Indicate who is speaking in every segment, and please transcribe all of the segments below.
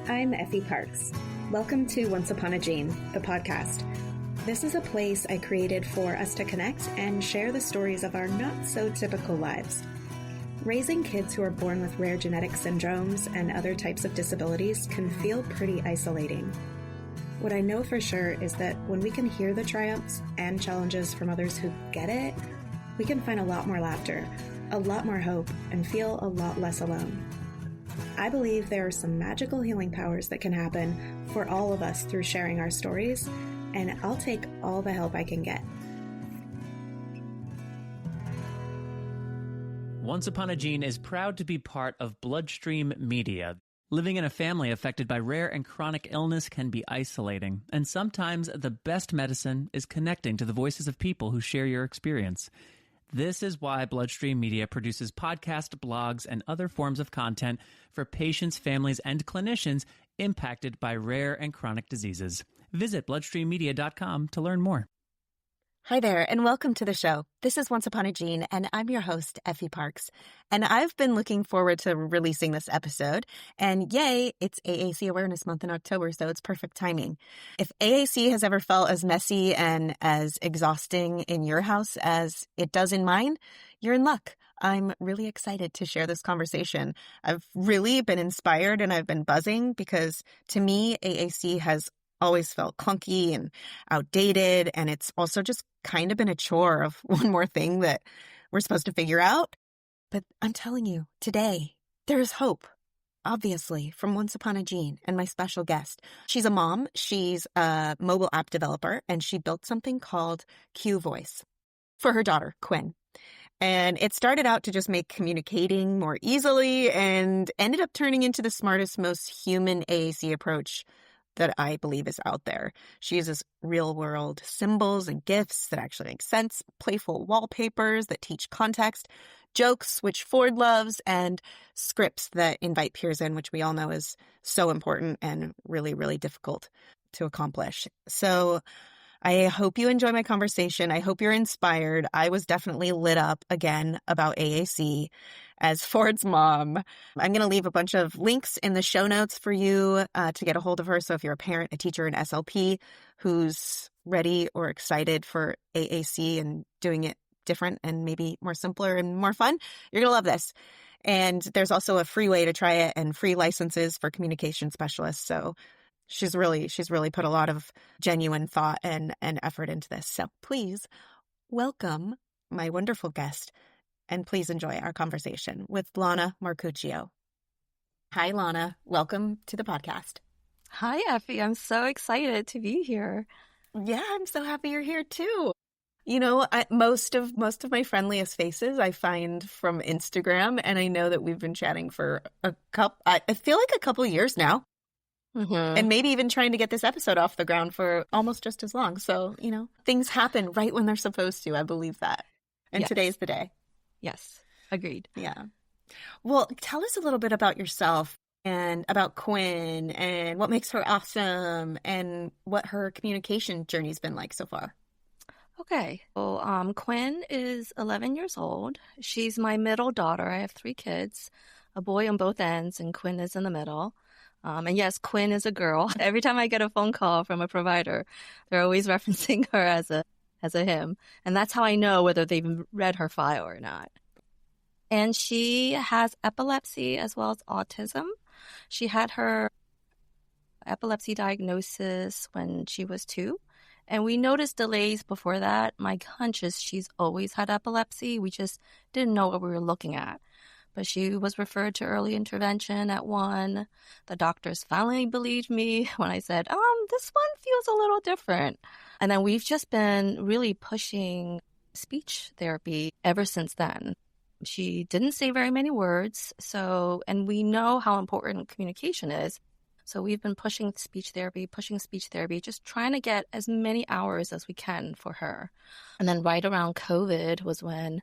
Speaker 1: I'm Effie Parks. Welcome to Once Upon a Gene, the podcast. This is a place I created for us to connect and share the stories of our not-so-typical lives. Raising kids who are born with rare genetic syndromes and other types of disabilities can feel pretty isolating. What I know for sure is that when we can hear the triumphs and challenges from others who get it, we can find a lot more laughter, a lot more hope, and feel a lot less alone. I believe there are some magical healing powers that can happen for all of us through sharing our stories, and I'll take all the help I can get.
Speaker 2: Once Upon a Gene is proud to be part of Bloodstream Media. Living in a family affected by rare and chronic illness can be isolating, and sometimes the best medicine is connecting to the voices of people who share your experience. This is why Bloodstream Media produces podcasts, blogs, and other forms of content for patients, families, and clinicians impacted by rare and chronic diseases. Visit bloodstreammedia.com to learn more.
Speaker 3: Hi there, and welcome to the show. This is Once Upon a Gene, and I'm your host, Effie Parks. And I've been looking forward to releasing this episode. And yay, it's AAC Awareness Month in October, so it's perfect timing. If AAC has ever felt as messy and as exhausting in your house as it does in mine, you're in luck. I'm really excited to share this conversation. I've really been inspired and I've been buzzing because to me, AAC has always felt clunky and outdated. And it's also just kind of been a chore of one more thing that we're supposed to figure out. But I'm telling you, today, there is hope, obviously, from Once Upon a Gene and my special guest. She's a mom, she's a mobile app developer, and she built something called Q Voice for her daughter, Quinn. And it started out to just make communicating more easily and ended up turning into the smartest, most human AAC approach that I believe is out there. She uses real-world symbols and GIFs that actually make sense, playful wallpapers that teach context, jokes, which Ford loves, and scripts that invite peers in, which we all know is so important and really, really difficult to accomplish. So I hope you enjoy my conversation. I hope you're inspired. I was definitely lit up again about AAC as Ford's mom. I'm going to leave a bunch of links in the show notes for you to get a hold of her. So if you're a parent, a teacher, an SLP who's ready or excited for AAC and doing it different and maybe more simpler and more fun, you're going to love this. And there's also a free way to try it and free licenses for communication specialists. So she's really put a lot of genuine thought and effort into this. So please welcome my wonderful guest, and please enjoy our conversation with Lana Marcuccio. Hi, Lana. Welcome to the podcast.
Speaker 4: Hi, Effie. I'm so excited to be here.
Speaker 3: Yeah, I'm so happy you're here too. You know, most of my friendliest faces I find from Instagram, and I know that we've been chatting for I feel like a couple years now.
Speaker 4: Mm-hmm.
Speaker 3: And maybe even trying to get this episode off the ground for almost just as long. So, you know, things happen right when they're supposed to. I believe that. And
Speaker 4: Yes.
Speaker 3: Today's the day.
Speaker 4: Yes, agreed.
Speaker 3: Yeah. Well, tell us a little bit about yourself and about Quinn and what makes her awesome and what her communication journey's been like so far.
Speaker 4: Okay. Well, Quinn is 11 years old. She's my middle daughter. I have 3 kids, a boy on both ends, and Quinn is in the middle. And yes, Quinn is a girl. Every time I get a phone call from a provider, they're always referencing her as a him. And that's how I know whether they've read her file or not. And she has epilepsy as well as autism. She had her epilepsy diagnosis when she was 2. And we noticed delays before that. My hunch is she's always had epilepsy. We just didn't know what we were looking at. But she was referred to early intervention at 1. The doctors finally believed me when I said, this one feels a little different. And then we've just been really pushing speech therapy ever since then. She didn't say very many words, and we know how important communication is. So we've been pushing speech therapy, just trying to get as many hours as we can for her. And then right around COVID was when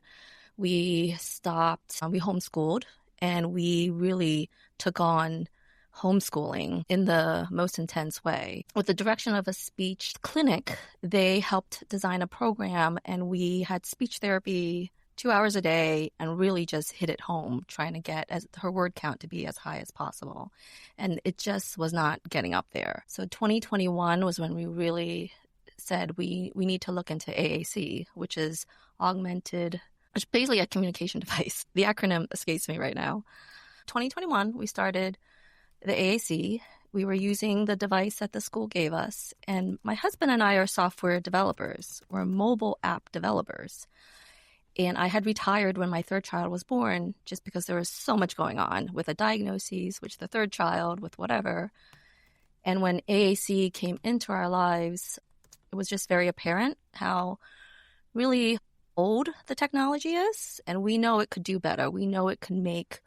Speaker 4: we stopped, we homeschooled, and we really took on homeschooling in the most intense way. With the direction of a speech clinic, they helped design a program, and we had speech therapy 2 hours a day and really just hit it home, trying to get her word count to be as high as possible. And it just was not getting up there. So 2021 was when we really said we need to look into AAC, which is which is basically a communication device. The acronym escapes me right now. 2021, we started the AAC. We were using the device that the school gave us. And my husband and I are software developers. We're mobile app developers. And I had retired when my third child was born just because there was so much going on with the diagnoses, with the third child, with whatever. And when AAC came into our lives, it was just very apparent how really old the technology is. And we know it could do better. We know it could make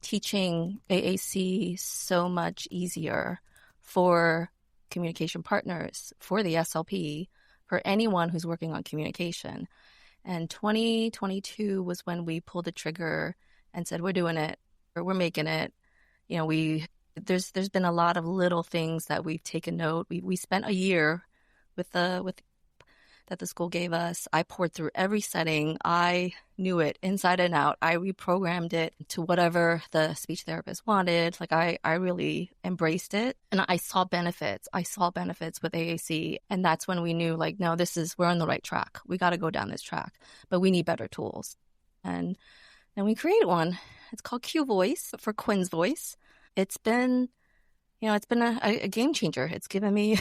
Speaker 4: teaching AAC so much easier for communication partners, for the SLP, for anyone who's working on communication. And 2022 was when we pulled the trigger and said, we're doing it, or we're making it. You know, there's been a lot of little things that we've taken note. We spent a year with that the school gave us. I poured through every setting. I knew it inside and out. I reprogrammed it to whatever the speech therapist wanted. Like I really embraced it, and I saw benefits. I saw benefits with AAC, and that's when we knew, like, no, we're on the right track. We got to go down this track, but we need better tools. And then we created one. It's called Q Voice for Quinn's voice. It's been a game changer. It's given me,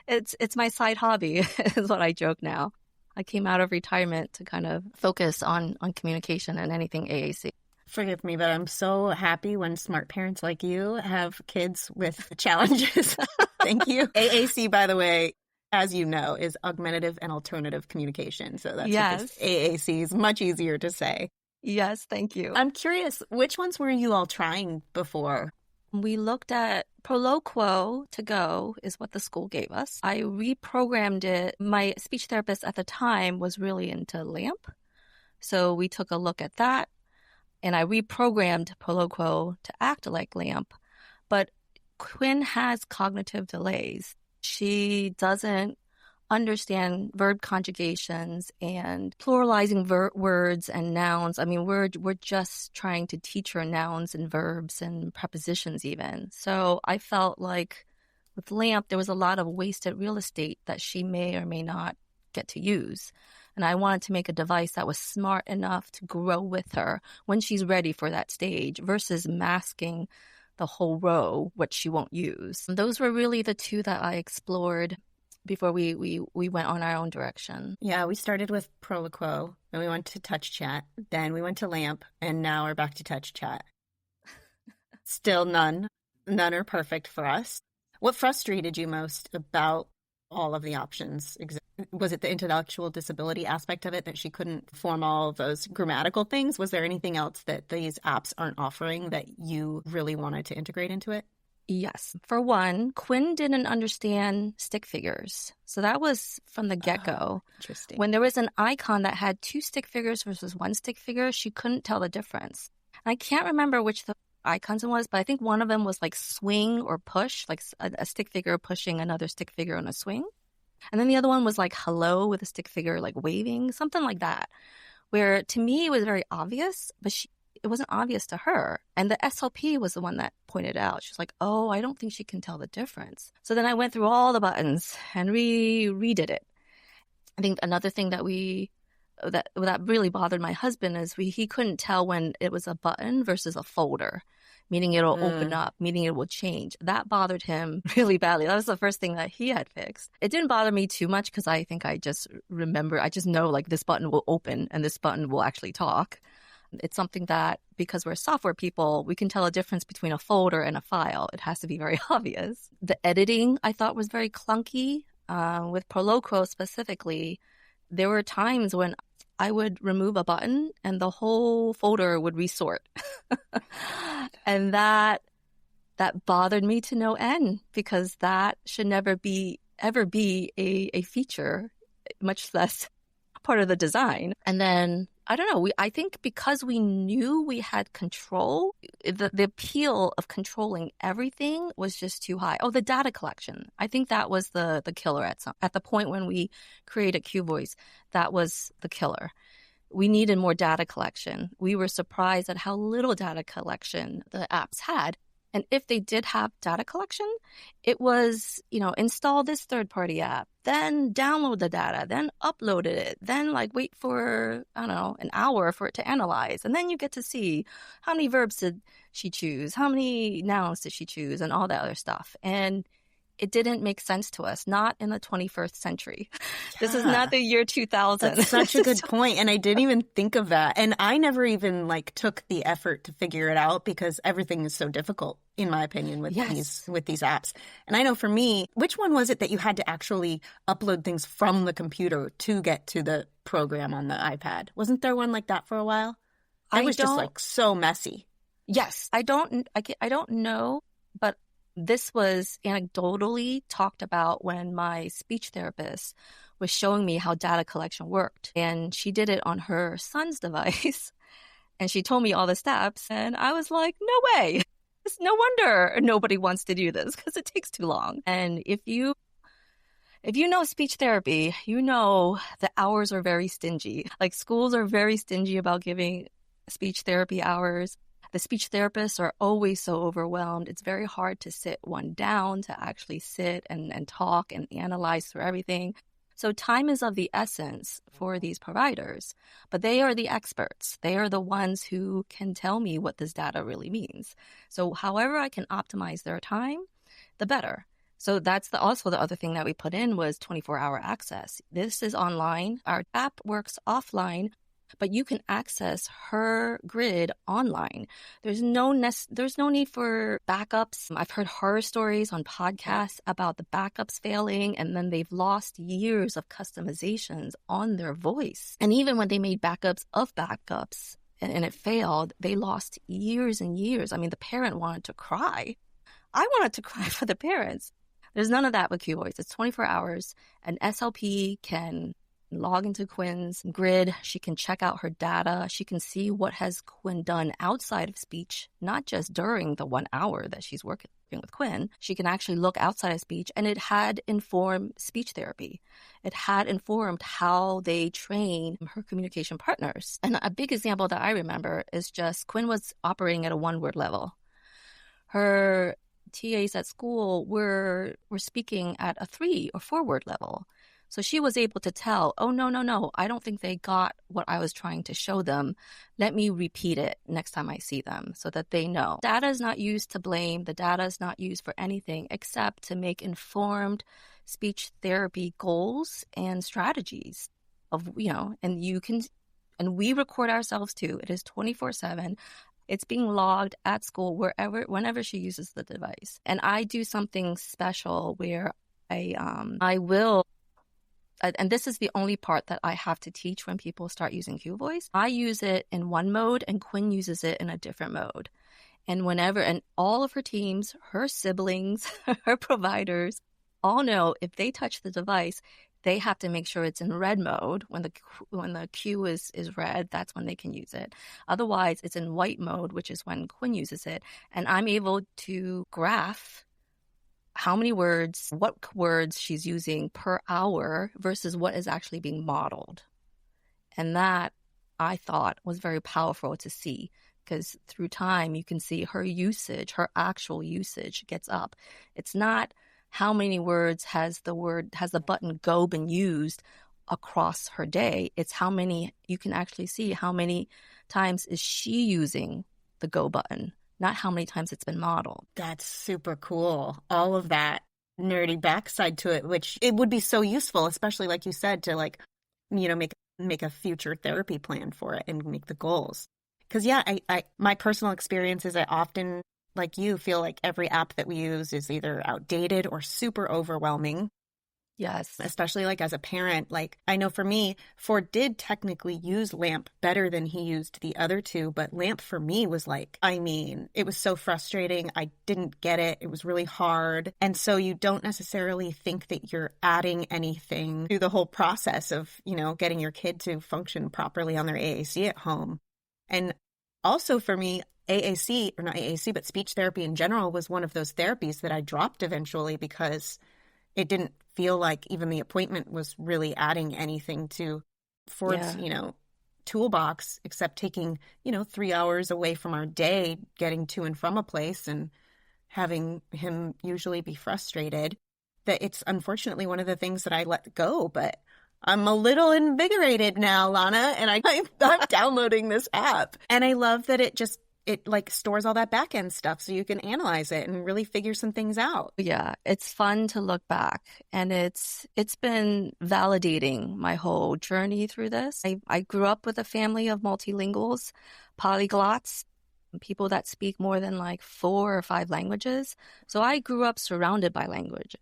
Speaker 4: it's my side hobby is what I joke now. I came out of retirement to kind of focus on communication and anything AAC.
Speaker 3: Forgive me, but I'm so happy when smart parents like you have kids with challenges. Thank you. AAC, by the way, as you know, is augmentative and alternative communication. So that's just AAC is much easier to say.
Speaker 4: Yes, thank you.
Speaker 3: I'm curious, which ones were you all trying before?
Speaker 4: We looked at Proloquo to go is what the school gave us. I reprogrammed it. My speech therapist at the time was really into LAMP. So we took a look at that, and I reprogrammed Proloquo to act like LAMP. But Quinn has cognitive delays. She doesn't understand verb conjugations and pluralizing words and nouns. I mean, we're just trying to teach her nouns and verbs and prepositions even. So I felt like with LAMP, there was a lot of wasted real estate that she may or may not get to use. And I wanted to make a device that was smart enough to grow with her when she's ready for that stage versus masking the whole row, what she won't use. And those were really the two that I explored before we went on our own direction.
Speaker 3: Yeah, we started with Proloquo, then we went to Touch Chat, then we went to LAMP, and now we're back to Touch Chat. Still none are perfect for us. What frustrated you most about all of the options? Was it the intellectual disability aspect of it, that she couldn't form all of those grammatical things? Was there anything else that these apps aren't offering that you really wanted to integrate into it?
Speaker 4: Yes. For one, Quinn didn't understand stick figures. So that was from the get-go.
Speaker 3: Oh, interesting.
Speaker 4: When there was an icon that had 2 stick figures versus 1 stick figure, she couldn't tell the difference. And I can't remember which the icons it was, but I think one of them was like swing or push, like a stick figure pushing another stick figure on a swing. And then the other one was like hello with a stick figure like waving, something like that, where to me it was very obvious, but it wasn't obvious to her. And the SLP was the one that pointed out. She was like, oh, I don't think she can tell the difference. So then I went through all the buttons and redid it. I think another thing that really bothered my husband is he couldn't tell when it was a button versus a folder, meaning it'll open up, meaning it will change. That bothered him really badly. That was the first thing that he had fixed. It didn't bother me too much because I think I just know like this button will open and this button will actually talk. It's something that, because we're software people, we can tell a difference between a folder and a file. It has to be very obvious. The editing, I thought, was very clunky. With Proloquo specifically, there were times when I would remove a button and the whole folder would resort. And that bothered me to no end, because that should never ever be a feature, much less part of the design. And then I don't know. I think because we knew we had control, the appeal of controlling everything was just too high. Oh, the data collection. I think that was the killer at the point when we created Q Voice. That was the killer. we needed more data collection. We were surprised at how little data collection the apps had. And if they did have data collection, it was, install this third-party app, then download the data, then upload it, then wait for, I don't know, an hour for it to analyze. And then you get to see how many verbs did she choose, how many nouns did she choose, and all that other stuff. And it didn't make sense to us, not in the 21st century. Yeah. This is not the year 2000.
Speaker 3: That's such a good point. And I didn't even think of that. And I never even took the effort to figure it out because everything is so difficult, in my opinion, with these apps. And I know for me, which one was it that you had to actually upload things from the computer to get to the program on the iPad? Wasn't there one like that for a while? It was just so messy.
Speaker 4: Yes. I don't know, but this was anecdotally talked about when my speech therapist was showing me how data collection worked. And she did it on her son's device. And she told me all the steps. And I was like, no way. It's no wonder nobody wants to do this because it takes too long. And if you know speech therapy, you know the hours are very stingy. Schools are very stingy about giving speech therapy hours. The speech therapists are always so overwhelmed. It's very hard to sit one down, to actually sit and talk and analyze through everything. So time is of the essence for these providers, but they are the experts. They are the ones who can tell me what this data really means. So however I can optimize their time, the better. So that's also the other thing that we put in was 24-hour access. This is online. Our app works offline, but you can access her grid online. There's no need for backups. I've heard horror stories on podcasts about the backups failing, and then they've lost years of customizations on their voice. And even when they made backups of backups and it failed, they lost years and years. I mean, the parent wanted to cry. I wanted to cry for the parents. There's none of that with QVoice. It's 24 hours. An SLP can log into Quinn's grid. She can check out her data. She can see what has Quinn done outside of speech, not just during the 1 hour that she's working with Quinn. She can actually look outside of speech, and it had informed speech therapy. It had informed how they train her communication partners. And a big example that I remember is just Quinn was operating at a one-word level. Her TAs at school were speaking at a 3 or 4-word level. So she was able to tell, oh, no, I don't think they got what I was trying to show them. Let me repeat it next time I see them so that they know. Data is not used to blame. The data is not used for anything except to make informed speech therapy goals and strategies and we record ourselves too. It is 24/7. It's being logged at school whenever she uses the device. And I do something special where I will. And this is the only part that I have to teach when people start using QVoice. I use it in one mode and Quinn uses it in a different mode. And all of her teams, her siblings, her providers all know if they touch the device, they have to make sure it's in red mode. When the Q is red, that's when they can use it. Otherwise, it's in white mode, which is when Quinn uses it. And I'm able to graph how many words, what words she's using per hour versus what is actually being modeled. And that, I thought, was very powerful to see because through time, you can see her usage, her actual usage gets up. It's not how many words has the button go been used across her day. It's how many, you can actually see how many times is she using the go button, not how many times it's been modeled.
Speaker 3: That's super cool. All of that nerdy backside to it, which it would be so useful, especially like you said, to make a future therapy plan for it and make the goals. Because I my personal experience is I often, like you, feel like every app that we use is either outdated or super overwhelming.
Speaker 4: Yes.
Speaker 3: Especially as a parent, I know for me, Ford did technically use LAMP better than he used the other two, but LAMP for me was it was so frustrating. I didn't get it. It was really hard. And so you don't necessarily think that you're adding anything to the whole process of, getting your kid to function properly on their AAC at home. And also for me, AAC, or not AAC, but speech therapy in general was one of those therapies that I dropped eventually because it didn't feel like even the appointment was really adding anything to Ford's, toolbox, except taking, 3 hours away from our day, getting to and from a place and having him usually be frustrated, that it's unfortunately one of the things that I let go. But I'm a little invigorated now, Lana, and I'm downloading this app. And I love that it like stores all that back end stuff so you can analyze it and really figure some things out.
Speaker 4: Yeah, it's fun to look back, and it's been validating my whole journey through this. I grew up with a family of multilinguals, polyglots, people that speak more than like 4 or 5 languages. So I grew up surrounded by language.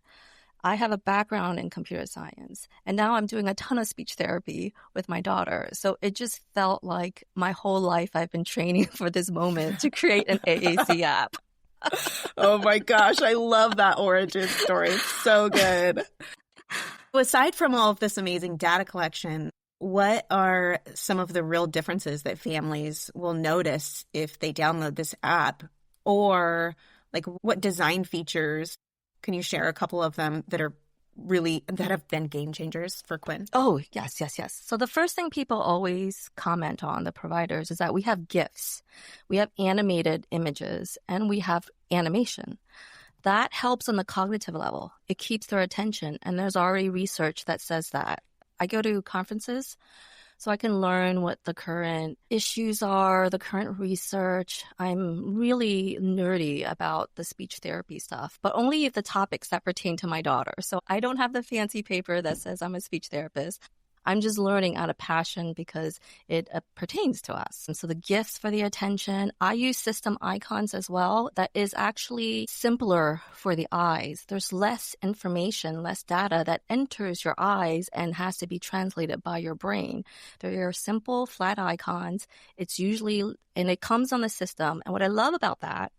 Speaker 4: I have a background in computer science, and now I'm doing a ton of speech therapy with my daughter. So it just felt like my whole life I've been training for this moment to create an AAC app.
Speaker 3: Oh my gosh, I love that origin story. It's so good. Aside from all of this amazing data collection, what are some of the real differences that families will notice if they download this app? Or like what design features? Can you share a couple of them that have been game changers for Quinn?
Speaker 4: Oh, yes. So the first thing people always comment on, the providers, is that we have GIFs, we have animated images, and we have animation. That helps on the cognitive level. It keeps their attention, and there's already research that says that. I go to conferences so I can learn what the current issues are, the current research. I'm really nerdy about the speech therapy stuff, but only the topics that pertain to my daughter. So I don't have the fancy paper that says I'm a speech therapist. I'm just learning out of passion because it pertains to us. And so the GIFs for the attention, I use system icons as well. That is actually simpler for the eyes. There's less information, less data that enters your eyes and has to be translated by your brain. They're simple, flat icons. It's usually, and it comes on the system. And what I love about that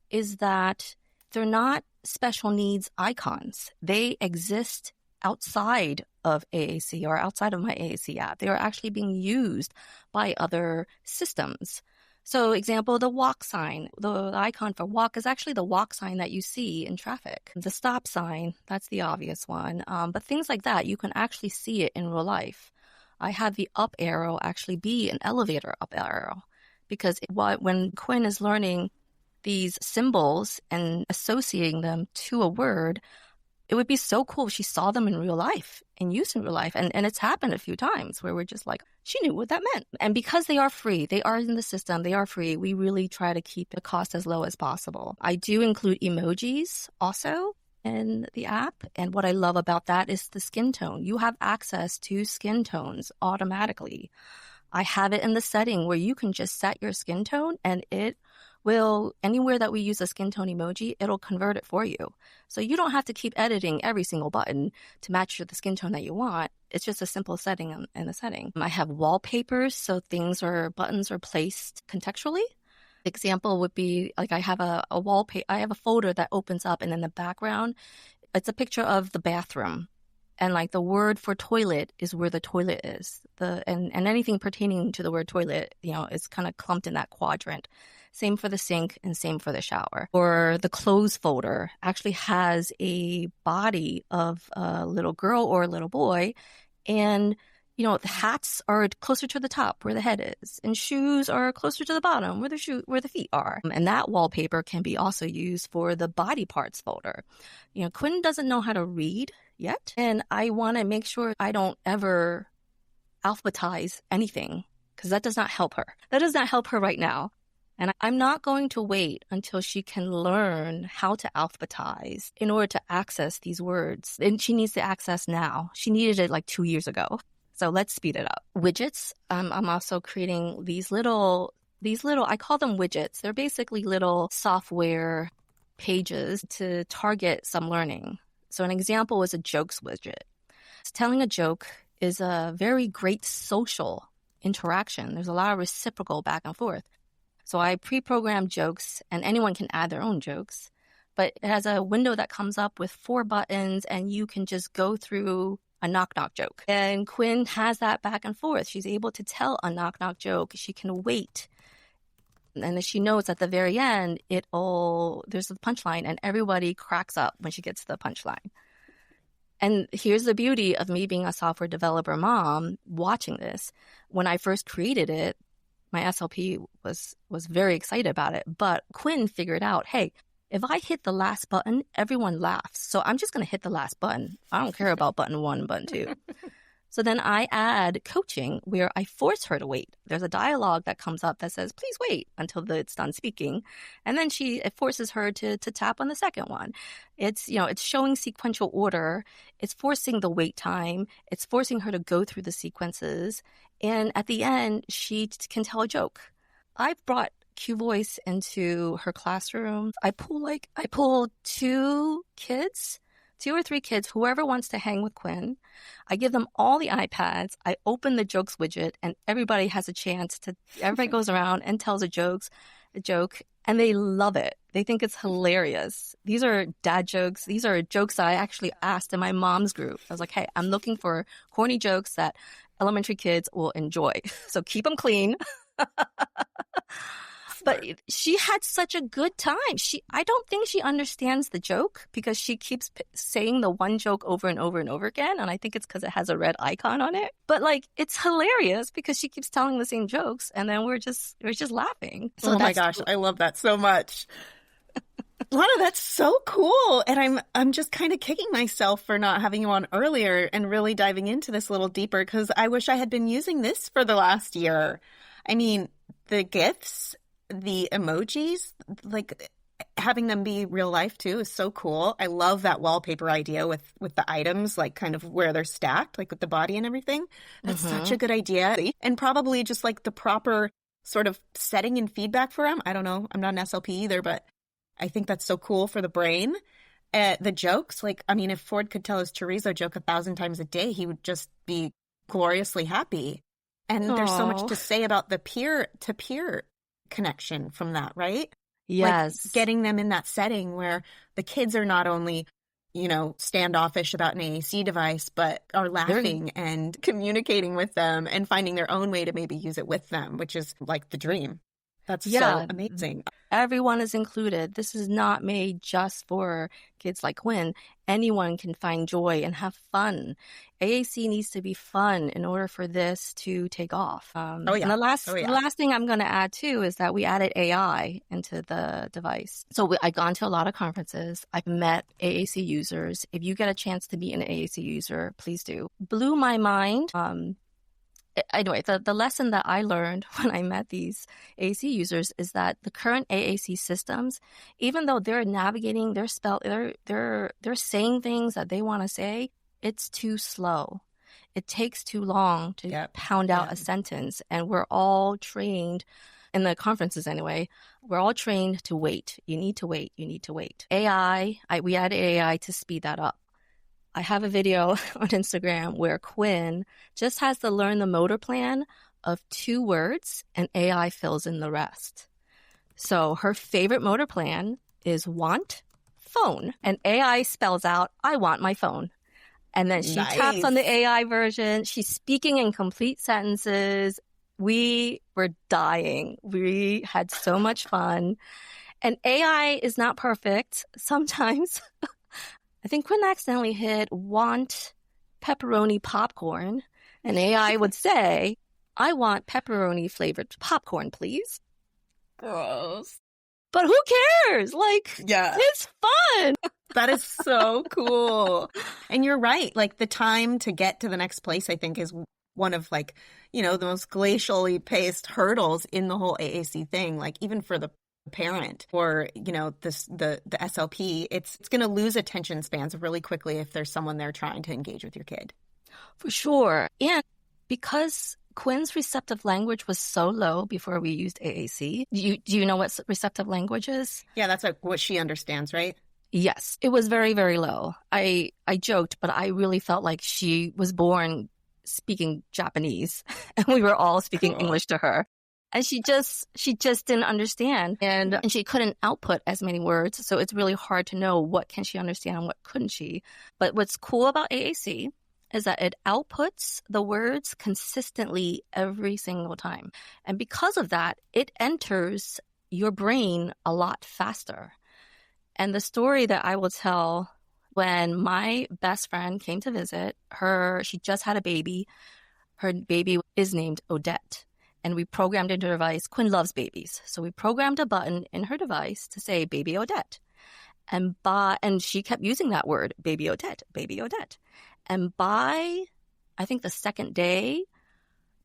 Speaker 4: is that they're not special needs icons. They exist outside of AAC or outside of my AAC app. They are actually being used by other systems. So example, the walk sign, the icon for walk is actually the walk sign that you see in traffic. The stop sign, that's the obvious one. But things like that, you can actually see it in real life. I have the up arrow actually be an elevator up arrow because when Quinn is learning these symbols and associating them to a word, it would be so cool if she saw them in real life, in use in real life. And it's happened a few times where we're just like, she knew what that meant. And because they are free, they are in the system, they are free, we really try to keep the cost as low as possible. I do include emojis also in the app. And what I love about that is the skin tone. You have access to skin tones automatically. I have it in the setting where you can just set your skin tone and it will, anywhere that we use a skin tone emoji, it'll convert it for you. So you don't have to keep editing every single button to match the skin tone that you want. It's just a simple setting in the setting. I have wallpapers, so buttons are placed contextually. Example would be like I have a wallpaper, I have a folder that opens up and in the background, it's a picture of the bathroom. And like the word for toilet is where the toilet is. And anything pertaining to the word toilet, is kind of clumped in that quadrant. Same for the sink and same for the shower. Or the clothes folder actually has a body of a little girl or a little boy. And, the hats are closer to the top where the head is. And shoes are closer to the bottom where the feet are. And that wallpaper can be also used for the body parts folder. Quinn doesn't know how to read yet. And I want to make sure I don't ever alphabetize anything because that does not help her. That does not help her right now. And I'm not going to wait until she can learn how to alphabetize in order to access these words. And she needs to access now. She needed it like 2 years ago. So let's speed it up. Widgets. I'm also creating these little, I call them widgets. They're basically little software pages to target some learning. So an example is a jokes widget. Telling a joke is a very great social interaction. There's a lot of reciprocal back and forth. So I pre-program jokes, and anyone can add their own jokes. But it has a window that comes up with 4 buttons, and you can just go through a knock-knock joke. And Quinn has that back and forth. She's able to tell a knock-knock joke. She can wait. And then she knows at the very end, there's a punchline, and everybody cracks up when she gets to the punchline. And here's the beauty of me being a software developer mom watching this. When I first created it, my SLP was very excited about it. But Quinn figured out, hey, if I hit the last button, everyone laughs. So I'm just going to hit the last button. I don't care about button 1, button 2. So then I add coaching where I force her to wait. There's a dialogue that comes up that says, please wait until it's done speaking. And then it forces her to tap on the second one. It's showing sequential order. It's forcing the wait time. It's forcing her to go through the sequences. And at the end, she can tell a joke. I've brought Q Voice into her classroom. I pull 2 or 3 kids, whoever wants to hang with Quinn. I give them all the iPads. I open the jokes widget, and everybody has a chance to. Everybody goes around and tells a joke, and they love it. They think it's hilarious. These are dad jokes. These are jokes I actually asked in my mom's group. I was like, hey, I'm looking for corny jokes that elementary kids will enjoy. So keep them clean. But she had such a good time. I don't think she understands the joke because she keeps saying the one joke over and over and over again. And I think it's because it has a red icon on it. But it's hilarious because she keeps telling the same jokes. And then we're just laughing. So
Speaker 3: oh my gosh. I love that so much. Lana, that's so cool. And I'm just kind of kicking myself for not having you on earlier and really diving into this a little deeper because I wish I had been using this for the last year. I mean, the GIFs, the emojis, having them be real life too is so cool. I love that wallpaper idea with the items, kind of where they're stacked, with the body and everything. That's such a good idea. And probably just the proper sort of setting and feedback for them. I don't know. I'm not an SLP either, but I think that's so cool for the brain. The jokes, if Ford could tell his chorizo joke 1,000 times a day, he would just be gloriously happy. And there's so much to say about the peer-to-peer connection from that, right?
Speaker 4: Yes.
Speaker 3: Getting them in that setting where the kids are not only, standoffish about an AAC device, but are laughing and communicating with them and finding their own way to maybe use it with them, which is the dream. That's so amazing.
Speaker 4: Everyone is included. This is not made just for kids like Quinn. Anyone can find joy and have fun. AAC needs to be fun in order for this to take off. And the last thing I'm going to add too is that we added AI into the device. So I've gone to a lot of conferences. I've met AAC users. If you get a chance to be an AAC user, please do. Blew my mind. Anyway, the lesson that I learned when I met these AAC users is that the current AAC systems, even though they're navigating, they're saying things that they want to say, it's too slow. It takes too long to pound out a sentence. And we're all trained, in the conferences anyway, we're all trained to wait. You need to wait. You need to wait. We added AI to speed that up. I have a video on Instagram where Quinn just has to learn the motor plan of 2 words and AI fills in the rest. So her favorite motor plan is want phone, and AI spells out, I want my phone. And then she taps on the AI version. She's speaking in complete sentences. We were dying. We had so much fun. And AI is not perfect. Sometimes I think Quinn accidentally hit want pepperoni popcorn, and AI would say, I want pepperoni flavored popcorn, please.
Speaker 3: Gross.
Speaker 4: But who cares? It's fun.
Speaker 3: That is so cool. And you're right. The time to get to the next place, I think, is one of the most glacially paced hurdles in the whole AAC thing. Even for the parent or the SLP, it's going to lose attention spans really quickly if there's someone there trying to engage with your kid.
Speaker 4: For sure. And because Quinn's receptive language was so low before we used AAC, do you know what receptive language is?
Speaker 3: Yeah, that's what she understands, right?
Speaker 4: Yes, it was very, very low. I joked, but I really felt like she was born speaking Japanese and we were all speaking English to her. And she just didn't understand, and she couldn't output as many words. So it's really hard to know what can she understand and what couldn't she. But what's cool about AAC is that it outputs the words consistently every single time. And because of that, it enters your brain a lot faster. And the story that I will tell When my best friend came to visit, she just had a baby. Her baby is named Odette. And we programmed into her device, Quinn loves babies. So we programmed a button in her device to say baby Odette. And she kept using that word, baby Odette, baby Odette. And by, I think the second day,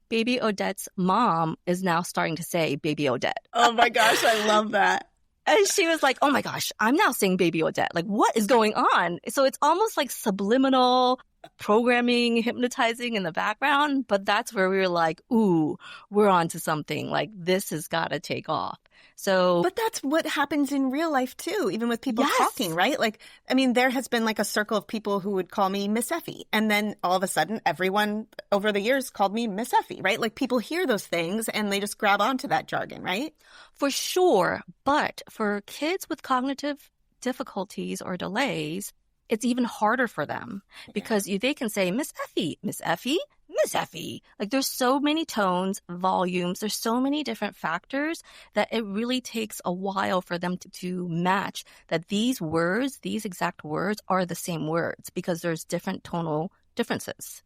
Speaker 4: baby Odette's mom is now starting to say baby Odette.
Speaker 3: Oh my gosh, I love that.
Speaker 4: And she was like, oh my gosh, I'm now saying baby Odette. Like, what is going on? So it's almost like subliminal programming, hypnotizing in the background. But that's where we were like, ooh, we're onto something. Like, this has got to take off. So,
Speaker 3: but that's what happens in real life too, even with people
Speaker 4: Yes.
Speaker 3: talking, right? Like, I mean, there has been like a circle of people who would call me Miss Effie. And then all of a sudden, everyone over the years called me Miss Effie, right? Like people hear those things and they just grab onto that jargon, right?
Speaker 4: For sure. But for kids with cognitive difficulties or delays, it's even harder for them because they can say, Miss Effie, Miss Effie, Miss Effie. Like there's so many tones, volumes, there's so many different factors that it really takes a while for them to match that these words, these exact words are the same words because there's different tonal differences.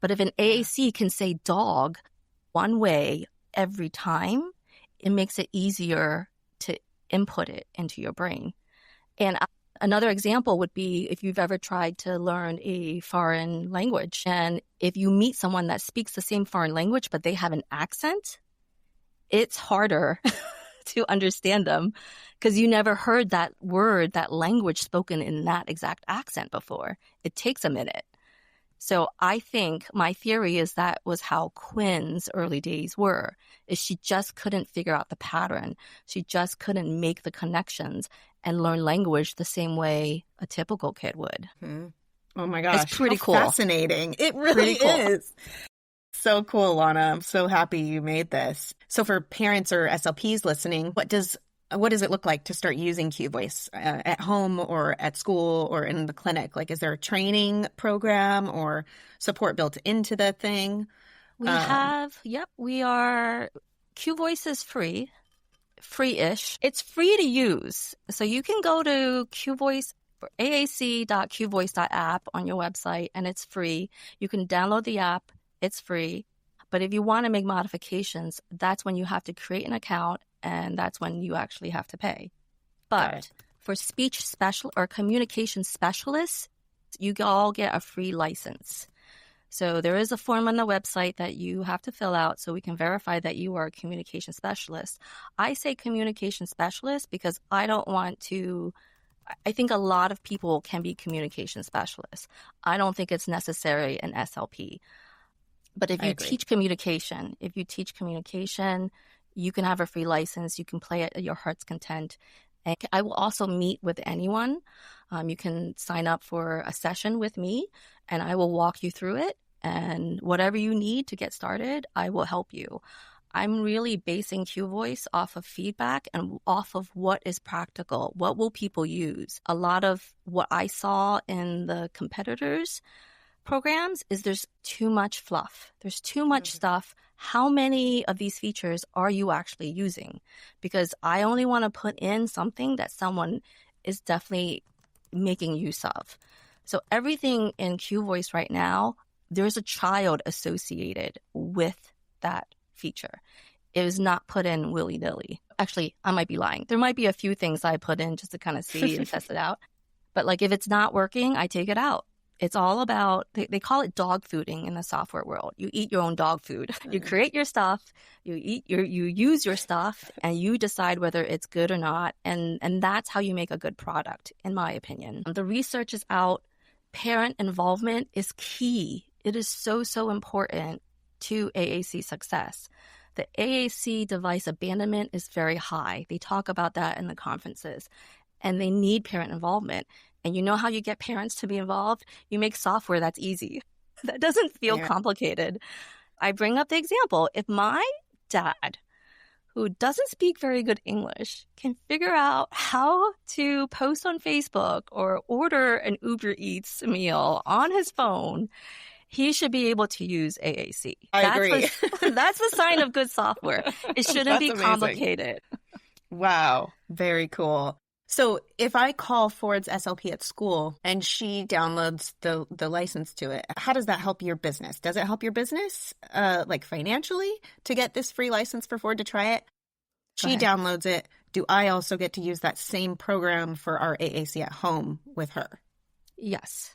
Speaker 4: But if an AAC can say dog one way every time, it makes it easier to input it into your brain. And another example would be if you've ever tried to learn a foreign language. And if you meet someone that speaks the same foreign language, but they have an accent, it's harder to understand them because you never heard that word, that language spoken in that exact accent before. It takes a minute. So I think my theory is that was how Quinn's early days were, is she just couldn't figure out the pattern. She just couldn't make the connections and learn language the same way a typical kid would.
Speaker 3: Mm-hmm. Oh my gosh.
Speaker 4: It's pretty
Speaker 3: How
Speaker 4: cool.
Speaker 3: Fascinating. It really
Speaker 4: Pretty cool.
Speaker 3: is. So cool, Lana. I'm so happy you made this. So for parents or SLPs listening, what does it look like to start using Q Voice at home or at school or in the clinic? Like, is there a training program or support built into the thing?
Speaker 4: We are, Q Voice is free-ish. It's free to use. So you can go to Q Voice, aac.qvoice.app on your website, and it's free. You can download the app. It's free. But if you want to make modifications, that's when you have to create an account, and that's when you actually have to pay. But for speech special or communication specialists, you all get a free license. So there is a form on the website that you have to fill out so we can verify that you are a communication specialist. I say communication specialist because I think a lot of people can be communication specialists. I don't think it's necessary an SLP. But if you teach communication, you can have a free license. You can play it at your heart's content. And I will also meet with anyone. You can sign up for a session with me, and I will walk you through it. And whatever you need to get started, I will help you. I'm really basing Q Voice off of feedback and off of what is practical. What will people use? A lot of what I saw in the competitors' programs is there's too much fluff. There's too much stuff. How many of these features are you actually using? Because I only want to put in something that someone is definitely making use of. So everything in Q Voice right now, there's a child associated with that feature. It was not put in willy-nilly. Actually, I might be lying. There might be a few things I put in just to kind of see and test it out. But like if it's not working, I take it out. It's all about, they call it dog fooding in the software world. You eat your own dog food. You create your stuff, you use your stuff, and you decide whether it's good or not. And that's how you make a good product, in my opinion. The research is out. Parent involvement is key. It is so, so important to AAC success. The AAC device abandonment is very high. They talk about that in the conferences, and they need parent involvement. And you know how you get parents to be involved? You make software that's easy. That doesn't feel complicated. I bring up the example. If my dad, who doesn't speak very good English, can figure out how to post on Facebook or order an Uber Eats meal on his phone, he should be able to use AAC.
Speaker 3: I agree.
Speaker 4: That's the sign of good software. It shouldn't be
Speaker 3: amazing.
Speaker 4: complicated.
Speaker 3: Wow. Very cool. So if I call Ford's SLP at school and she downloads the license to it, how does that help your business? Does it help your business, like financially, to get this free license for Ford to try it? She downloads it. Do I also get to use that same program for our AAC at home with her?
Speaker 4: Yes.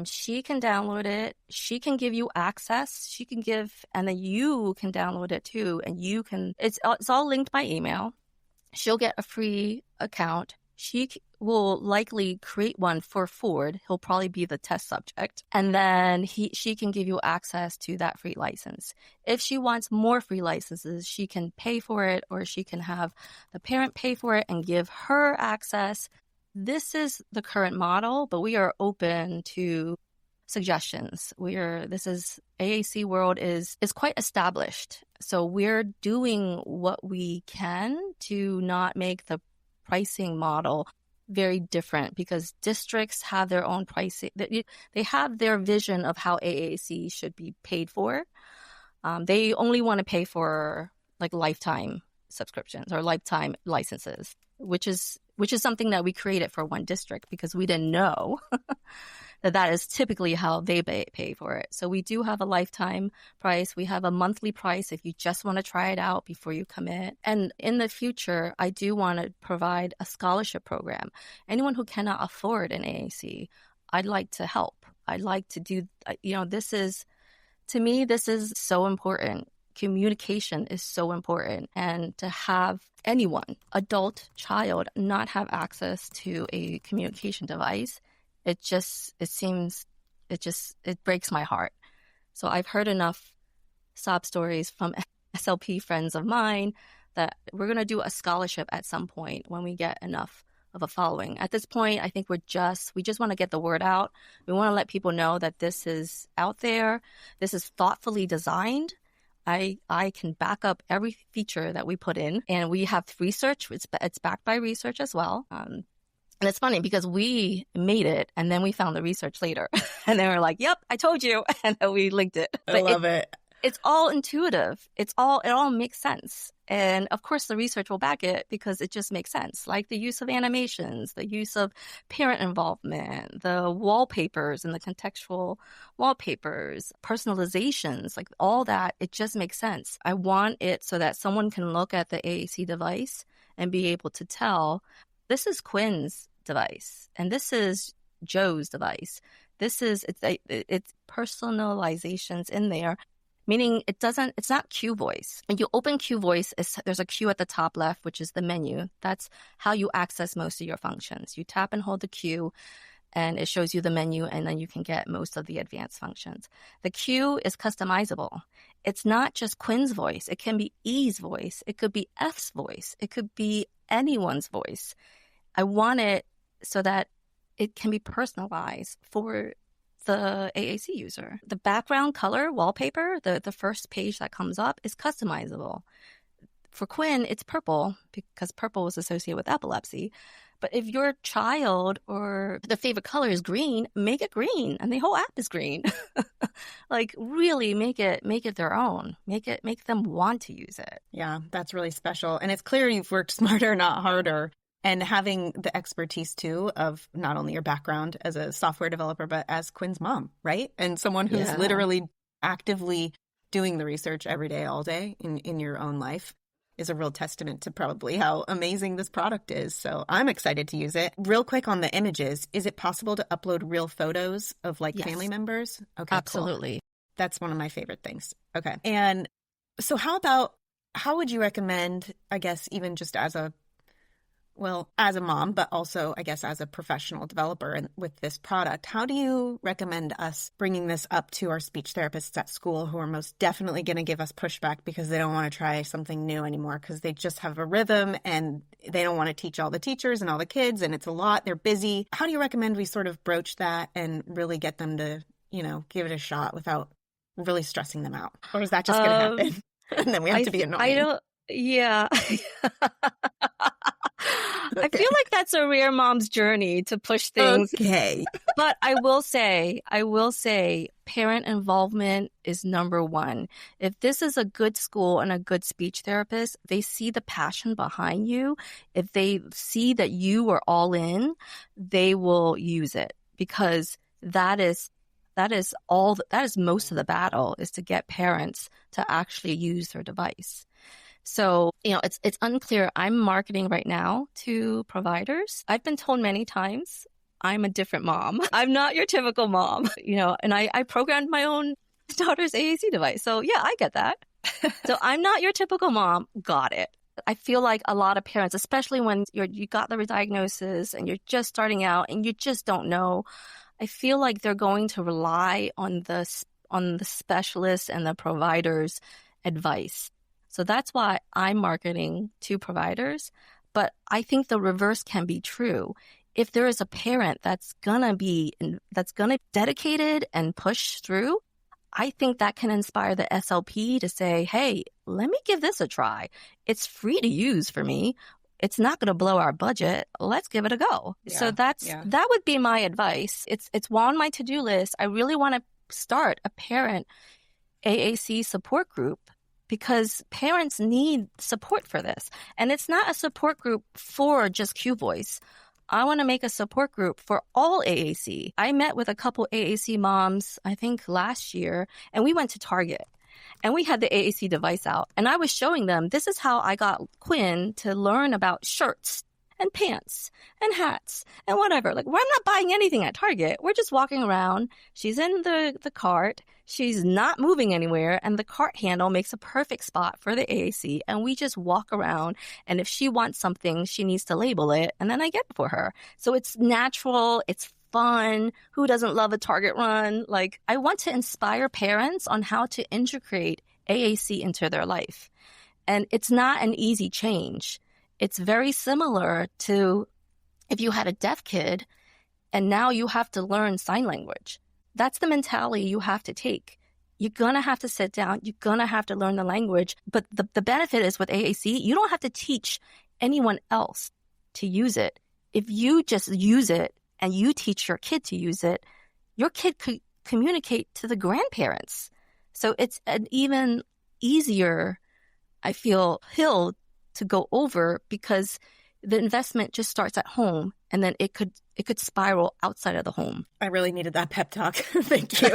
Speaker 4: She can download it. She can give you access. She can give, and then you can download it too. And you can, it's all linked by email. She'll get a free account. She will likely create one for Ford. He'll probably be the test subject. And then she can give you access to that free license. If she wants more free licenses, she can pay for it, or she can have the parent pay for it and give her access. This is the current model, but we are open to suggestions. AAC world is quite established. So we're doing what we can to not make the pricing model very different, because districts have their own pricing. They have their vision of how AAC should be paid for. They only want to pay for like lifetime subscriptions or lifetime licenses, which is something that we created for one district because we didn't know that is typically how they pay for it. So we do have a lifetime price. We have a monthly price if you just want to try it out before you commit. And in the future, I do want to provide a scholarship program. Anyone who cannot afford an AAC, I'd like to help. I'd like to do, to me, this is so important. Communication is so important. And to have anyone, adult, child, not have access to a communication device, it breaks my heart. So I've heard enough sob stories from SLP friends of mine that we're going to do a scholarship at some point when we get enough of a following. At this point, I think we just want to get the word out. We want to let people know that this is out there. This is thoughtfully designed. I can back up every feature that we put in, and we have research. It's backed by research as well. And it's funny because we made it and then we found the research later. And they were like, yep, I told you. And then we linked it.
Speaker 3: I love it.
Speaker 4: It's all intuitive. It all makes sense. And of course, the research will back it because it just makes sense. Like the use of animations, the use of parent involvement, the wallpapers and the contextual wallpapers, personalizations, like all that, it just makes sense. I want it so that someone can look at the AAC device and be able to tell, this is Quinn's device, and this is Joe's device. It's personalizations in there, meaning it's not Q voice. When you open Q voice, there's a Q at the top left, which is the menu. That's how you access most of your functions. You tap and hold the Q, and it shows you the menu, and then you can get most of the advanced functions. The Q is customizable. It's not just Quinn's voice. It can be E's voice. It could be F's voice. It could be anyone's voice. I want it so that it can be personalized for the AAC user. The background color wallpaper, the first page that comes up, is customizable. For Quinn, it's purple because purple was associated with epilepsy. But if your child or the favorite color is green, make it green, and the whole app is green. Like really make it their own. Make them want to use it.
Speaker 3: Yeah, that's really special. And it's clear you've worked smarter, not harder. And having the expertise too of not only your background as a software developer, but as Quinn's mom, right? And someone who's literally actively doing the research every day, all day in your own life is a real testament to probably how amazing this product is. So I'm excited to use it. Real quick on the images, is it possible to upload real photos of like family members? Okay,
Speaker 4: absolutely.
Speaker 3: Cool. That's one of my favorite things. Okay. And so how would you recommend, I guess, even just as a mom, but also, I guess, as a professional developer and with this product, how do you recommend us bringing this up to our speech therapists at school who are most definitely going to give us pushback because they don't want to try something new anymore because they just have a rhythm and they don't want to teach all the teachers and all the kids and it's a lot, they're busy. How do you recommend we sort of broach that and really get them to, give it a shot without really stressing them out? Or is that just going to happen? And then we have to be annoying.
Speaker 4: Yeah. I feel like that's a rare mom's journey to push things.
Speaker 3: Okay.
Speaker 4: But I will say, parent involvement is number one. If this is a good school and a good speech therapist, they see the passion behind you. If they see that you are all in, they will use it, because that is most of the battle, is to get parents to actually use their device. So, it's unclear. I'm marketing right now to providers. I've been told many times I'm a different mom. I'm not your typical mom, and I programmed my own daughter's AAC device. So yeah, I get that. So I'm not your typical mom. Got it. I feel like a lot of parents, especially when you got the diagnosis and you're just starting out and you just don't know, I feel like they're going to rely on the specialist and the provider's advice. So that's why I'm marketing to providers. But I think the reverse can be true. If there is a parent that's gonna be dedicated and push through, I think that can inspire the SLP to say, hey, let me give this a try. It's free to use for me. It's not going to blow our budget. Let's give it a go.
Speaker 1: Yeah,
Speaker 4: so that would be my advice. It's on my to-do list. I really want to start a parent AAC support group, because parents need support for this. And it's not a support group for just Q Voice. I want to make a support group for all AAC. I met with a couple AAC moms, I think last year, and we went to Target. And we had the AAC device out. And I was showing them, this is how I got Quinn to learn about shirts and pants and hats and whatever. Like, we're not buying anything at Target. We're just walking around. She's in the cart. She's not moving anywhere. And the cart handle makes a perfect spot for the AAC. And we just walk around. And if she wants something, she needs to label it. And then I get it for her. So it's natural. It's fun. Who doesn't love a Target run? Like, I want to inspire parents on how to integrate AAC into their life. And it's not an easy change. It's very similar to if you had a deaf kid and now you have to learn sign language. That's the mentality you have to take. You're going to have to sit down. You're going to have to learn the language. But the benefit is with AAC, you don't have to teach anyone else to use it. If you just use it and you teach your kid to use it, your kid could communicate to the grandparents. So it's an even easier, I feel, hill to go over, because the investment just starts at home, and then it could spiral outside of the home.
Speaker 1: I really needed that pep talk. Thank you.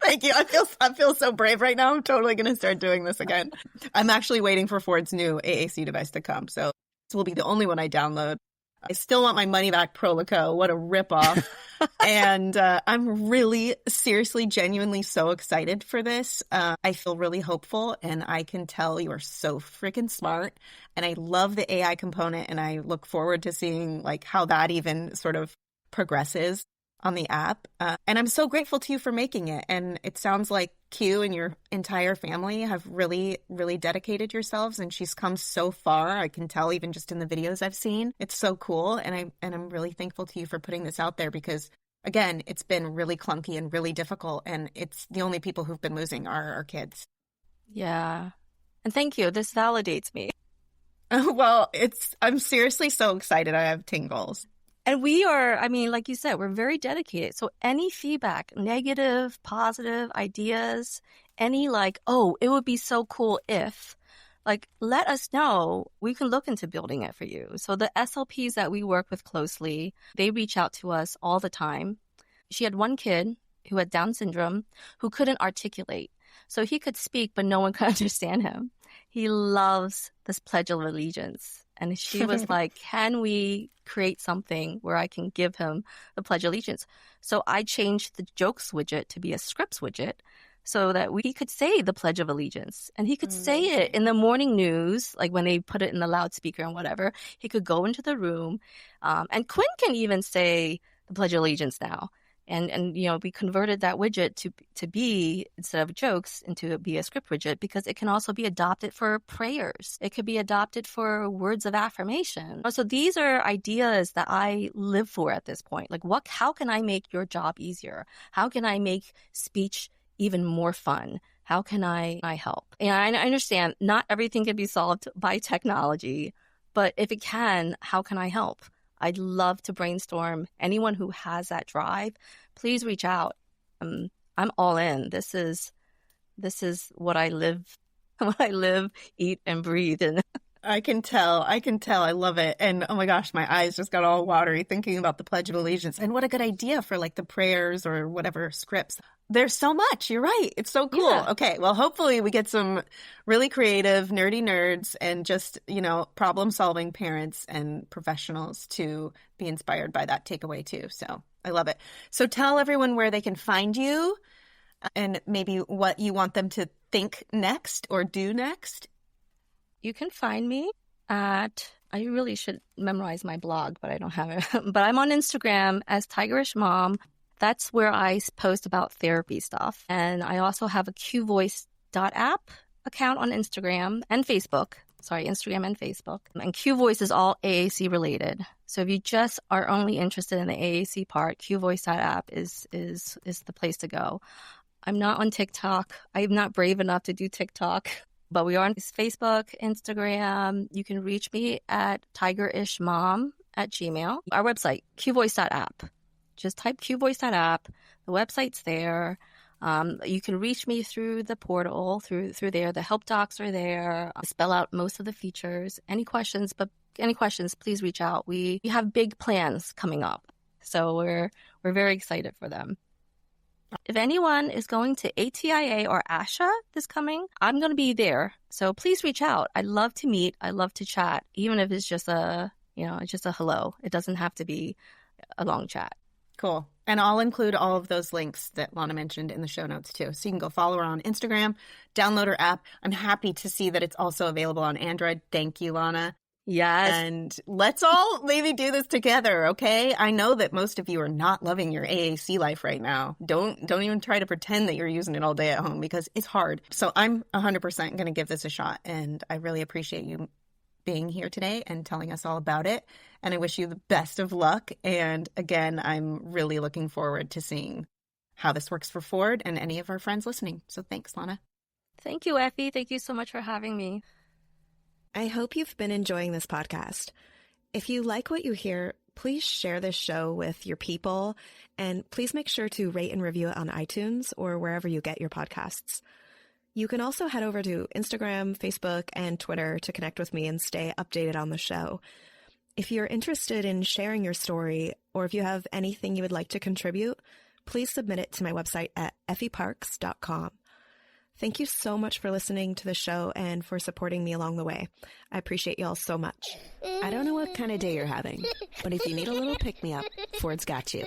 Speaker 1: Thank you. I feel so brave right now. I'm totally going to start doing this again. I'm actually waiting for Ford's new AAC device to come. So this will be the only one I download. I still want my money back, Prolico. What a ripoff. And I'm really, seriously, genuinely so excited for this. I feel really hopeful, and I can tell you are so freaking smart. And I love the AI component, and I look forward to seeing like how that even sort of progresses on the app. And I'm so grateful to you for making it. And it sounds like Q and your entire family have really, really dedicated yourselves, and she's come so far. I can tell even just in the videos I've seen. It's so cool. And I'm really thankful to you for putting this out there, because again, it's been really clunky and really difficult, and it's the only people who've been losing are our kids.
Speaker 4: Yeah. And thank you. This validates me.
Speaker 1: Well, I'm seriously so excited. I have tingles.
Speaker 4: And we are, I mean, like you said, we're very dedicated. So any feedback, negative, positive ideas, any like, oh, it would be so cool if, like, let us know. We can look into building it for you. So the SLPs that we work with closely, they reach out to us all the time. She had one kid who had Down syndrome who couldn't articulate. So he could speak, but no one could understand him. He loves this Pledge of Allegiance. And she was like, can we create something where I can give him the Pledge of Allegiance? So I changed the jokes widget to be a scripts widget so that we could say the Pledge of Allegiance. And he could say it in the morning news, like when they put it in the loudspeaker and whatever. He could go into the room. And Quinn can even say the Pledge of Allegiance now. And you know, we converted that widget to be, instead of jokes, into be a script widget, because it can also be adopted for prayers. It could be adopted for words of affirmation. So these are ideas that I live for at this point. Like, how can I make your job easier? How can I make speech even more fun? How can I help? And I understand not everything can be solved by technology, but if it can, how can I help? I'd love to brainstorm. Anyone who has that drive, please reach out. I'm all in. This is what I live, what I live, eat, and breathe in.
Speaker 3: I can tell. I love it. And oh my gosh, my eyes just got all watery thinking about the Pledge of Allegiance. And what a good idea for like the prayers or whatever scripts. There's so much. You're right. It's so cool.
Speaker 4: Yeah.
Speaker 3: Okay. Well, hopefully we get some really creative, nerdy nerds and just, problem solving parents and professionals to be inspired by that takeaway too. So I love it. So tell everyone where they can find you and maybe what you want them to think next or do next.
Speaker 4: You can find me I really should memorize my blog, but I don't have it. But I'm on Instagram as Tigerish Mom. That's where I post about therapy stuff. And I also have a qvoice.app account on Instagram and Facebook. Sorry, Instagram and Facebook. And QVoice is all AAC related. So if you just are only interested in the AAC part, qvoice.app is the place to go. I'm not on TikTok. I'm not brave enough to do TikTok. But we are on Facebook, Instagram. You can reach me at tigerishmom@gmail. Our website, qvoice.app. Just type qvoice.app. The website's there. You can reach me through the portal, through there. The help docs are there. I spell out most of the features. Any questions, please reach out. We have big plans coming up. So we're very excited for them. If anyone is going to ATIA or ASHA this coming, I'm going to be there. So please reach out. I love to meet. I love to chat, even if it's just it's just a hello. It doesn't have to be a long chat.
Speaker 3: Cool. And I'll include all of those links that Lana mentioned in the show notes too. So you can go follow her on Instagram, download her app. I'm happy to see that it's also available on Android. Thank you, Lana.
Speaker 4: Yes.
Speaker 3: And let's all maybe do this together, okay? I know that most of you are not loving your AAC life right now. Don't even try to pretend that you're using it all day at home because it's hard. So I'm 100% going to give this a shot. And I really appreciate you being here today and telling us all about it. And I wish you the best of luck. And again, I'm really looking forward to seeing how this works for Ford and any of our friends listening. So thanks, Lana.
Speaker 4: Thank you, Effie. Thank you so much for having me.
Speaker 1: I hope you've been enjoying this podcast. If you like what you hear, please share this show with your people, and please make sure to rate and review it on iTunes or wherever you get your podcasts. You can also head over to Instagram, Facebook, and Twitter to connect with me and stay updated on the show. If you're interested in sharing your story, or if you have anything you would like to contribute, please submit it to my website at effieparks.com. Thank you so much for listening to the show and for supporting me along the way. I appreciate y'all so much. I don't know what kind of day you're having, but if you need a little pick-me-up, Ford's got you.